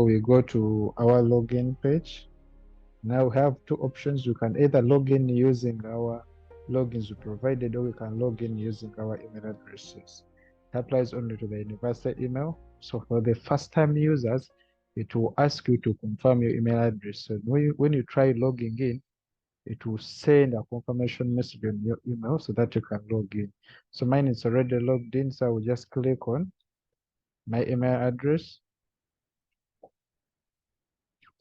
we go to our login page. Now we have two options. You can either log in using our logins we provided, or we can log in using our email addresses. It applies only to the university email. So for the first-time users, it will ask you to confirm your email address. So when you try logging in, it will send a confirmation message on your email so that you can log in. So mine is already logged in, so I will just click on my email address.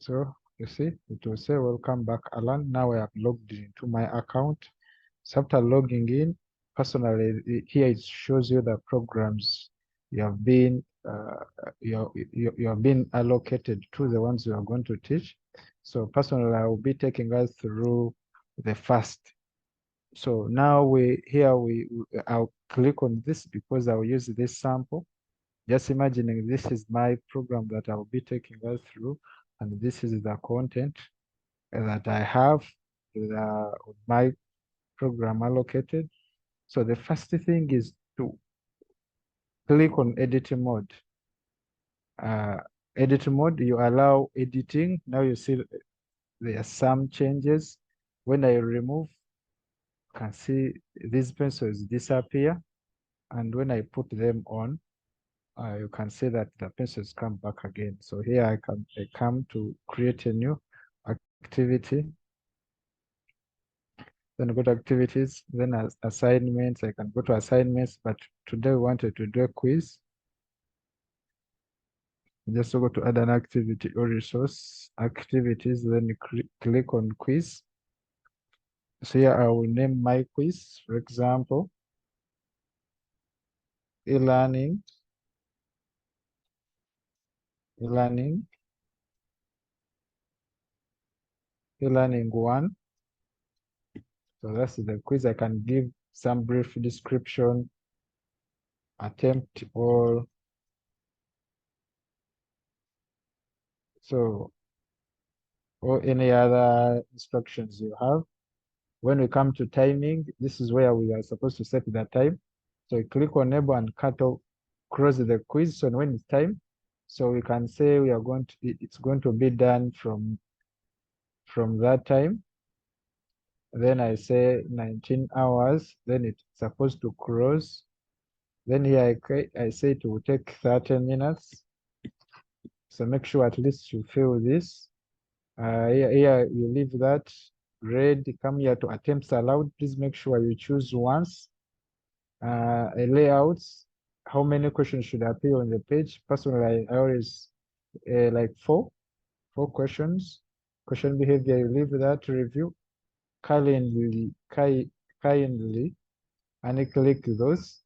So you see, it will say, welcome back, Alan. Now I have logged into my account. So after logging in, personally, here it shows you the programs you have been you have been allocated to, the ones you are going to teach. So personally, I will be taking us through the first. So now I'll click on this because I'll use this sample. Just imagining this is my program that I'll be taking us through, and this is the content that I have my program allocated. So the first thing is to click on edit mode. Uh, edit mode, you allow editing. Now you see there are some changes. When I remove, you can see these pencils disappear. And when I put them on, you can see that the pencils come back again. So here I come to create a new activity. Then go to activities, then as assignments, I can go to assignments, but today we wanted to do a quiz. Just go to add an activity or resource, activities, then click on quiz. So here I will name my quiz, for example, e-learning, e-learning, e-learning 1. So that's the quiz. I can give some brief description, attempt, or so, or any other instructions you have. When we come to timing, this is where we are supposed to set the time. So you click on enable and cut off, close the quiz. So when it's time, so we can say we are going to, it's going to be done from that time. Then I say 19 hours, then it's supposed to close. Then here I say it will take 30 minutes. So make sure at least you fill this. Here you leave that red, come here to attempts allowed. Please make sure you choose once. Layouts, how many questions should appear on the page? Personally, I always like four questions. Question behavior, you leave that. Review, kindly, and click those.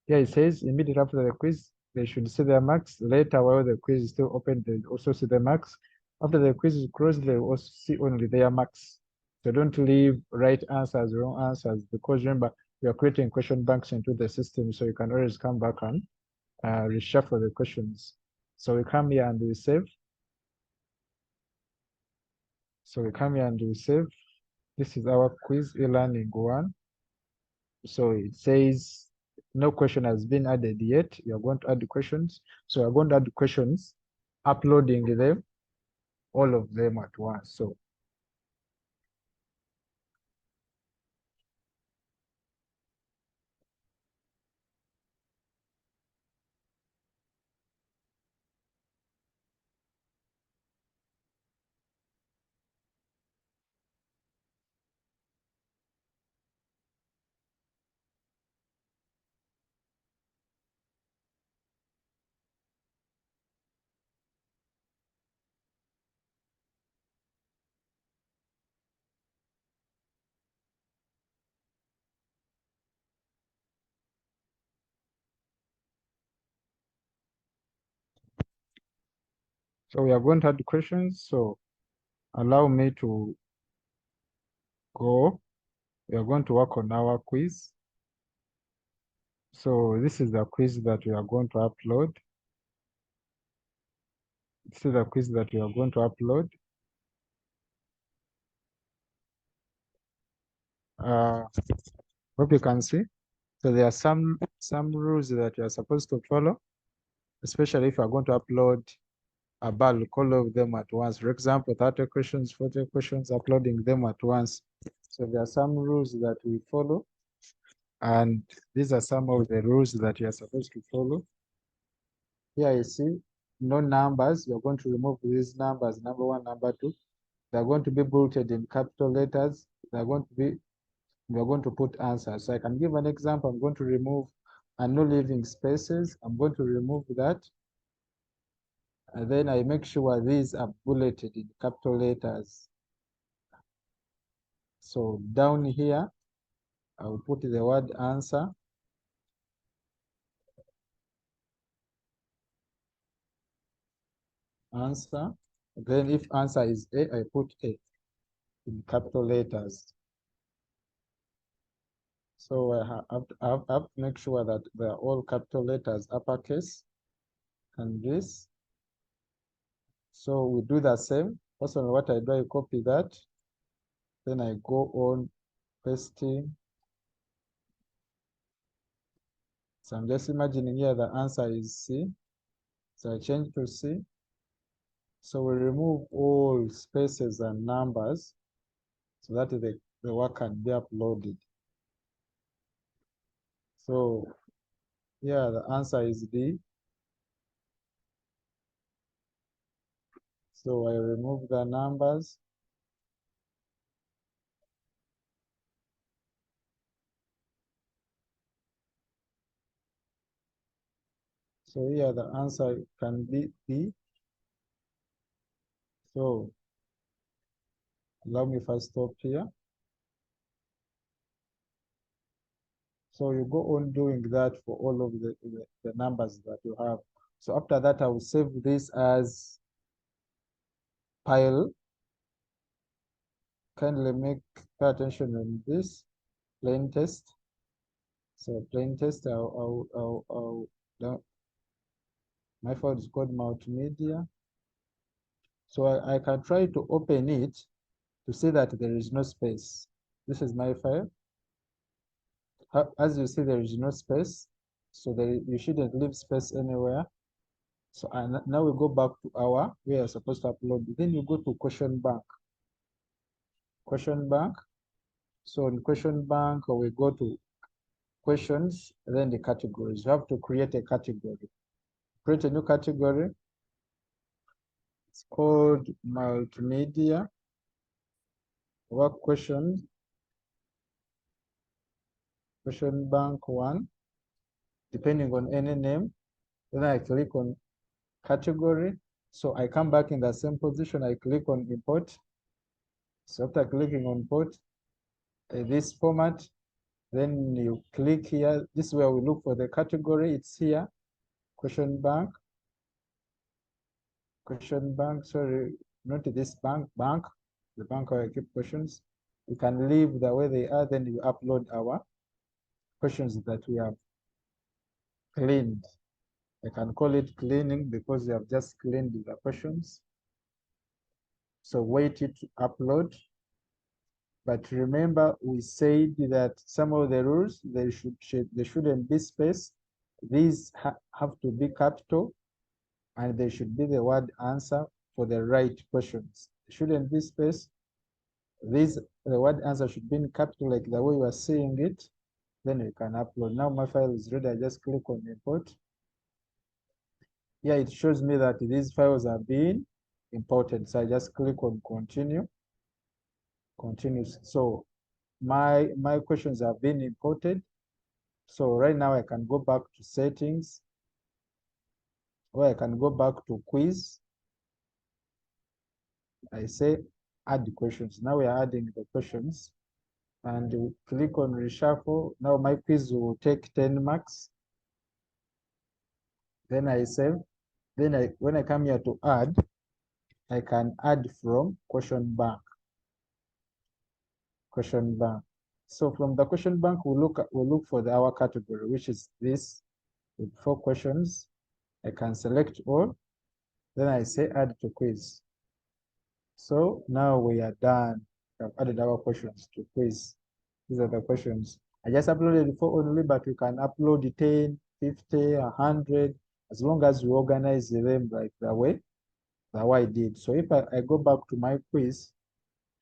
Here it says immediately after the quiz, they should see their marks. Later, while the quiz is still open, they also see the marks. After the quiz is closed, they will also see only their marks. So don't leave right answers, wrong answers, because remember, we are creating question banks into the system, so you can always come back and reshuffle the questions. So we come here and we save. So we come here and we save. This is our quiz e-learning 1. So it says no question has been added yet. You're going to add the questions. So you're going to add the questions, uploading them, all of them at once. So we are going to add the questions. So allow me to go. We are going to work on our quiz. So this is the quiz that we are going to upload. This is the quiz that we are going to upload. Hope you can see. So there are some rules that you are supposed to follow, especially if you are going to upload a bulk, all of them at once. For example, 30 questions, 40 questions, uploading them at once. So there are some rules that we follow, and these are some of the rules that you are supposed to follow. Here you see no numbers. You're going to remove these numbers, number one, number two. They're going to be bulleted in capital letters. We're going to put answers. So I can give an example. I'm going to remove and no leaving spaces. I'm going to remove that. And then I make sure these are bulleted in capital letters. So down here, I'll put the word answer. Answer. Then if answer is A, I put A in capital letters. So I have to make sure that they're all capital letters, uppercase, and this. So we do the same. Personally, what I do, I copy that. Then I go on pasting. So I'm just imagining here the answer is C. So I change to C. So we remove all spaces and numbers so that the work can be uploaded. So yeah, the answer is D. So I remove the numbers. So here the answer can be D. So allow me if I stop here. So you go on doing that for all of the numbers that you have. So after that, I will save this as pile. Kindly pay attention on this plain test. So plain test, my file is called multimedia. So I can try to open it to see that there is no space. This is my file. As you see, there is no space. So you shouldn't leave space anywhere. So now we go back to we are supposed to upload. Then you go to question bank. Question bank. So in question bank, we go to questions, then the categories. You have to create a category. Create a new category. It's called multimedia. Work questions. Question bank 1, depending on any name. Then I click on category. So I come back in the same position. I click on import. So after clicking on import, this format, then you click here. This is where we look for the category. It's here. Question bank. Question bank. Sorry, not this bank. The bank where I keep questions. You can leave the way they are. Then you upload our questions that we have cleaned. I can call it cleaning because you have just cleaned the questions. So wait it to upload. But remember, we said that some of the rules, they shouldn't be space. These have to be capital, and they should be the word answer for the right questions. It shouldn't be space. The word answer should be in capital, like the way you are seeing it. Then you can upload. Now my file is ready. I just click on import. Here it shows me that these files are being imported. So I just click on continue. Continue. So my questions have been imported. So right now I can go back to settings, or I can go back to quiz. I say add questions. Now we are adding the questions, and we click on reshuffle. Now my quiz will take 10 marks. Then I save. Then when I come here to add, I can add from question bank. Question bank. So from the question bank, we look for our category, which is this with 4 questions. I can select all. Then I say add to quiz. So now we are done. I've added our questions to quiz. These are the questions. I just uploaded 4 only, but you can upload 10, 50, 100, as long as you organize them like that way. how I did. So if I go back to my quiz,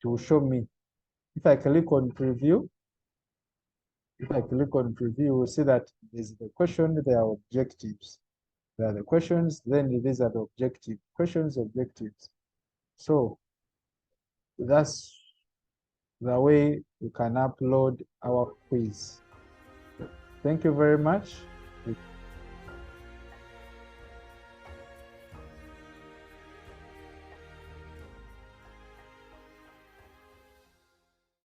it will show me. If I click on preview, you will see that there's the question, there are objectives. There are the questions, then these are the objective questions, objectives. So that's the way we can upload our quiz. Thank you very much.